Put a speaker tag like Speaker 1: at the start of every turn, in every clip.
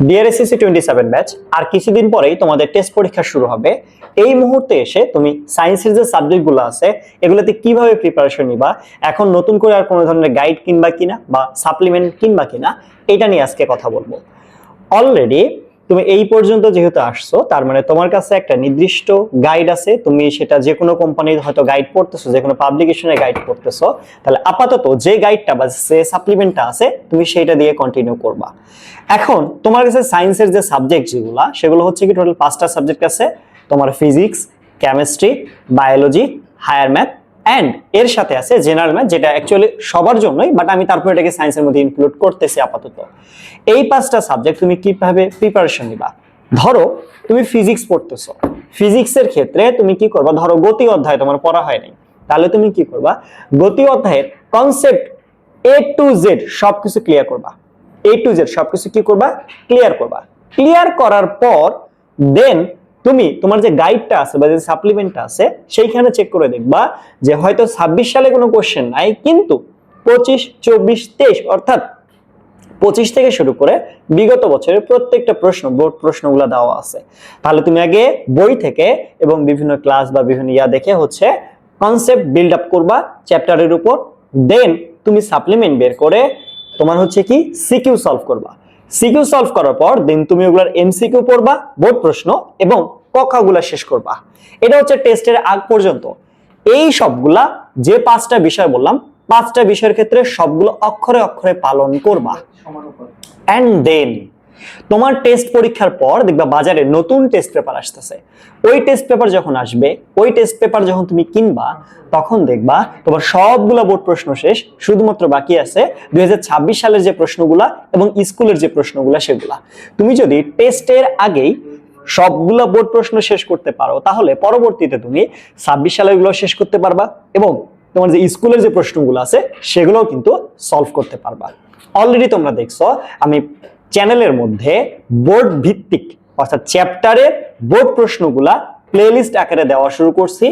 Speaker 1: Deer SSC 27 batch আর কিছুদিন পরেই তোমাদের টেস্ট পরীক্ষা শুরু হবে। এই মুহূর্তে এসে তুমি সায়েন্সের যে সাবজেক্টগুলো আছে এগুলোতে কিভাবে প্রিপারেশন নিবা, এখন নতুন করে আর কোনো ধরনের গাইড কিনবা কিনা বা সাপ্লিমেন্ট কিনবা কিনা, এটা নিয়ে আজকে কথা বলবো। অলরেডি তুমি এই পর্যন্ত যেহেতু আসছো, তার মানে তোমার কাছে একটা নির্দিষ্ট গাইড আছে, তুমি সেটা যে কোনো কোম্পানির হয়তো গাইড পড়তেছো, যে কোনো পাবলিকেশনের গাইড পড়তেছো, তাহলে আপাতত যে গাইডটা বা যে সাপ্লিমেন্টটা আছে তুমি সেটা দিয়ে কন্টিনিউ করবা। এখন তোমার কাছে সায়েন্সের যে সাবজেক্ট যেগুলো, সেগুলো হচ্ছে কি টোটাল 5টা সাবজেক্ট আছে। তোমার physics, chemistry, biology, higher math and এর সাথে আছে জেনারেল ম্যাথ, যেটা অ্যাকচুয়ালি সবার জন্যই, বাট আমি তারপর এটাকে সায়েন্সের মধ্যে ইনক্লুড করতেছি আপাতত। এই 5টা সাবজেক্ট তুমি কিভাবে প্রিপারেশন নিবা? ধরো তুমি ফিজিক্স পড়তেছো, ফিজিক্সের ক্ষেত্রে তুমি কি করবা? ধরো গতি অধ্যায় তোমার পড়া হয় নাই, তাহলে তুমি কি করবা? গতি অধ্যায়ের কনসেপ্ট এ টু জেড সবকিছু ক্লিয়ার করবা। এ টু জেড সবকিছু কি করবা? ক্লিয়ার করবা। ক্লিয়ার করার পর দেন তুমি তোমার যে গাইডটা আছে বা যে সাপ্লিমেন্টটা আছে সেইখানে চেক করে দেখবা যে হয়তো 26 সালে কোনো কোশ্চেন নাই, কিন্তু 25, 24, 23 অর্থাৎ 25 থেকে শুরু করে বিগত বছরের প্রত্যেকটা বোর্ড প্রশ্নগুলো দেওয়া আছে। তাহলে তুমি আগে বই থেকে এবং বিভিন্ন ক্লাস বা বিভিন্ন দেখে হচ্ছে কনসেপ্ট বিল্ড আপ করবা চ্যাপ্টারের উপর। দেন তুমি সাপ্লিমেন্ট বের করে তোমার হচ্ছে কি সিকিউ সলভ করবা। সিকিউ সলভ করার পর দেন তুমি ওগুলার এমসিকিউ পড়বা, বোর্ড প্রশ্ন এবং কক্ষাগুলা শেষ করবা। এটা হচ্ছে টেস্টের আগ পর্যন্ত। এই সবগুলা যে 5টা বিষয় বললাম, 5টা বিষয়ের ক্ষেত্রে সবগুলো অক্ষরে অক্ষরে পালন করবা। এন্ড দেন তোমার টেস্ট পরীক্ষার পর দেখবা বাজারে নতুন টেস্ট পেপার আসতেছে। ওই টেস্ট পেপার যখন আসবে, ওই টেস্ট পেপার যখন তুমি কিনবা, তখন দেখবা তোমার সবগুলা বোর্ড প্রশ্ন শেষ, শুধুমাত্র বাকি আছে 2026 সালের যে প্রশ্নগুলা এবং স্কুলের যে প্রশ্নগুলা সেগুলা। তুমি যদি টেস্টের আগেই সবগুলা বোর্ড প্রশ্ন শেষ করতে পারো, তাহলে পরবর্তীতে তুমি 26 সালের গুলো শেষ করতে পারবা এবং তোমার যে স্কুলের যে প্রশ্নগুলো আছে সেগুলোও কিন্তু সলভ করতে পারবা। অলরেডি তোমরা দেখছো আমি চ্যানেলের মধ্যে বোর্ড ভিত্তিক অর্থাৎ চ্যাপ্টারের বোর্ড প্রশ্নগুলা প্লেলিস্ট আকারে দেওয়া শুরু করছি।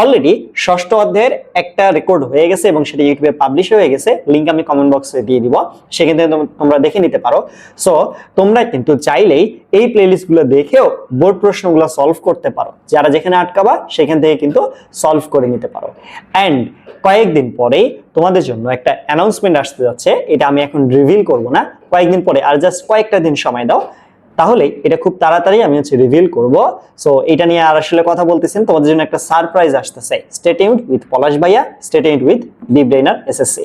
Speaker 1: অলরেডি 6ষ্ঠ অধ্যায়ের একটা রেকর্ড হয়ে গেছে এবং সেটা ইউটিউবে পাবলিশ হয়ে গেছে, লিংক আমি কমেন্ট বক্সে দিয়ে দিব, সেখান থেকে তোমরা দেখে নিতে পারো। সো তোমরা কিন্তু চাইলেই এই প্লেলিস্টগুলো দেখেও বোর্ড প্রশ্নগুলো সলভ করতে পারো। যারা যেখানে আটকাবা সেখান থেকে কিন্তু সলভ করে নিতে পারো। এন্ড কয়েকদিন পরেই তোমাদের জন্য একটা অ্যানাউন্সমেন্ট আসতে যাচ্ছে, এটা আমি এখন রিভিল করব না, কয়েকদিন পরে, আর জাস্ট কয়েকটা দিন সময় দাও, তাহলে এটা খুব তাড়াতাড়ি আমি হচ্ছে রিভিল করব। সো এটা নিয়ে আর আসলে কথা বলতেছেন, তোমাদের জন্য একটা সারপ্রাইজ আসতেছে। স্টে টিউনড উইথ পলাশ ভাইয়া, stay tuned with deep ব্রেইনার SSC.